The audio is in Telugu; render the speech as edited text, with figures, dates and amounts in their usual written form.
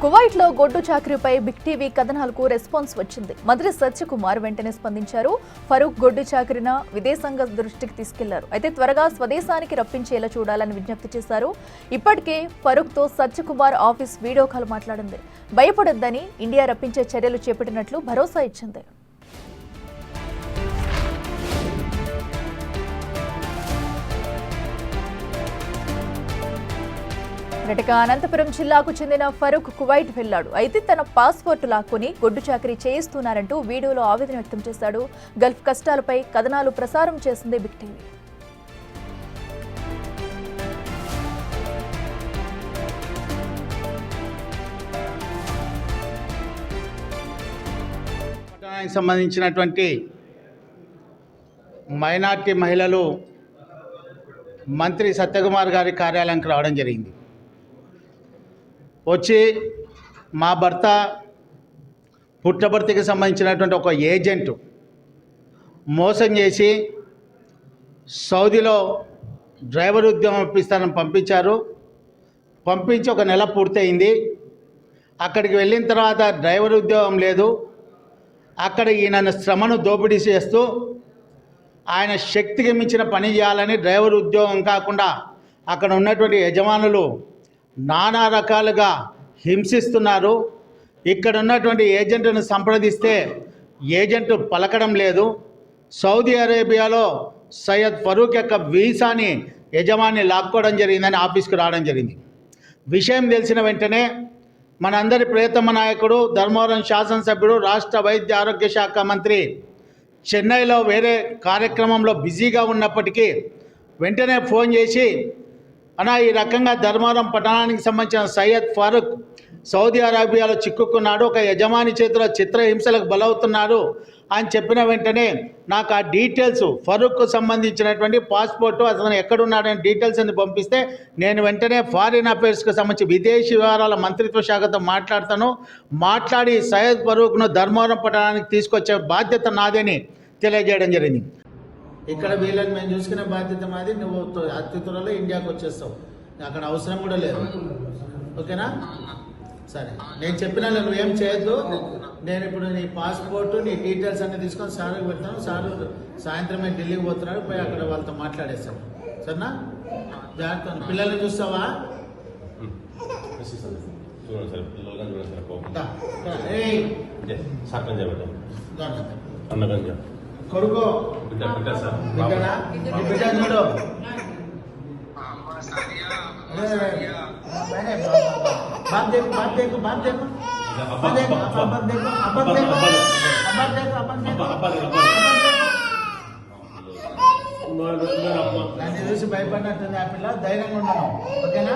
కువైట్లో గొడ్డు చాకరీపై బిగ్ టీవీ కథనాలకు రెస్పాన్స్ వచ్చింది. మంత్రి సత్యకుమార్ వెంటనే స్పందించారు. ఫరూక్ గొడ్డు చాకరీని విదేశాంగ దృష్టికి తీసుకెళ్లారు. అయితే త్వరగా స్వదేశానికి రప్పించేలా చూడాలని విజ్ఞప్తి చేశారు. ఇప్పటికే ఫరూక్తో సత్యకుమార్ ఆఫీస్ వీడియో కాల్ మాట్లాడింది. భయపడొద్దని ఇండియా రప్పించే చర్యలు చేపట్టినట్లు భరోసా ఇచ్చింది. అనంతపురం జిల్లాకు చెందిన ఫరూక్ కువైట్ వెళ్లాడు. అయితే తన పాస్పోర్ట్ లాక్కుని గొడ్డు చాకరీ చేయిస్తున్నారంటూ వీడియోలో ఆవేదన వ్యక్తం చేశాడు. గల్ఫ్ కష్టాలపై కథనాలు ప్రసారం చేసింది బిగ్ టీవీ. సంబంధించినటువంటి మైనార్టీ మహిళలు మంత్రి సత్యకుమార్ గారి కార్యాలయానికి రావడం జరిగింది. వచ్చి మా భర్త పుట్టబర్తికి సంబంధించినటువంటి ఒక ఏజెంట్ మోసం చేసి సౌదీలో డ్రైవర్ ఉద్యోగం ఇప్పిస్తానని పంపించారు. పంపించి ఒక నెల పూర్తయింది. అక్కడికి వెళ్ళిన తర్వాత డ్రైవర్ ఉద్యోగం లేదు. అక్కడ ఈయన శ్రమను దోపిడీ చేస్తూ ఆయన శక్తికి మించిన పని చేయాలని డ్రైవర్ ఉద్యోగం కాకుండా అక్కడ ఉన్నటువంటి యజమానులు నానా రకాలుగా హింసిస్తున్నారు. ఇక్కడ ఉన్నటువంటి ఏజెంట్ను సంప్రదిస్తే ఏజెంట్ పలకడం లేదు. సౌదీ అరేబియాలో సయ్యద్ ఫరూక్ యొక్క వీసాని యజమాని లాక్కోవడం జరిగిందని ఆఫీస్కి రావడం జరిగింది. విషయం తెలిసిన వెంటనే మనందరి ప్రియతమ నాయకుడు ధర్మవరం శాసనసభ్యుడు రాష్ట్ర వైద్య ఆరోగ్య శాఖ మంత్రి చెన్నైలో వేరే కార్యక్రమంలో బిజీగా ఉన్నప్పటికీ వెంటనే ఫోన్ చేసి అన్నా ఈ రకంగా ధర్మవరం పట్టణానికి సంబంధించిన సయ్యద్ ఫరూక్ సౌదీ అరేబియాలో చిక్కుకున్నాడు, ఒక యజమాని చేతిలో చిత్రహింసలకు బలవుతున్నాడు అని చెప్పిన వెంటనే నాకు ఆ డీటెయిల్స్ ఫరూక్కు సంబంధించినటువంటి పాస్పోర్టు అతను ఎక్కడున్నాడని డీటెయిల్స్ అని పంపిస్తే నేను వెంటనే ఫారిన్ అఫైర్స్కి సంబంధించి విదేశీ వ్యవహారాల మంత్రిత్వ శాఖతో మాట్లాడి సయ్యద్ ఫరూక్ను ధర్మవరం పట్టణానికి తీసుకొచ్చే బాధ్యత నాదని తెలియజేయడం జరిగింది. ఇక్కడ వీళ్ళని మేము చూసుకునే బాధ్యత మాది. నువ్వు అతి త్వరలో ఇండియాకి వచ్చేస్తావు, అక్కడ అవసరం కూడా లేదు. ఓకేనా? సరే, నేను చెప్పినా నువ్వేం చేయొద్దు. నేను ఇప్పుడు నీ పాస్పోర్టు నీ డీటెయిల్స్ అన్నీ తీసుకొని సార్కి పెడతాను. సారు సాయంత్రమే ఢిల్లీకి పోతున్నాడు, పోయి అక్కడ వాళ్ళతో మాట్లాడేస్తాను. సరేనా? జాగ్రత్త. పిల్లల్ని చూస్తావా? కొడుకో బిడ్డ చూడు. बात देखो बात देखो बात देखो बात देखो अपन देखो अपन देखो अपन देखो अपन देखो నన్ను చూసి భయపడినట్టుంది ఆ పిల్ల. ధైర్యంగా ఉన్నాను. ఓకేనా?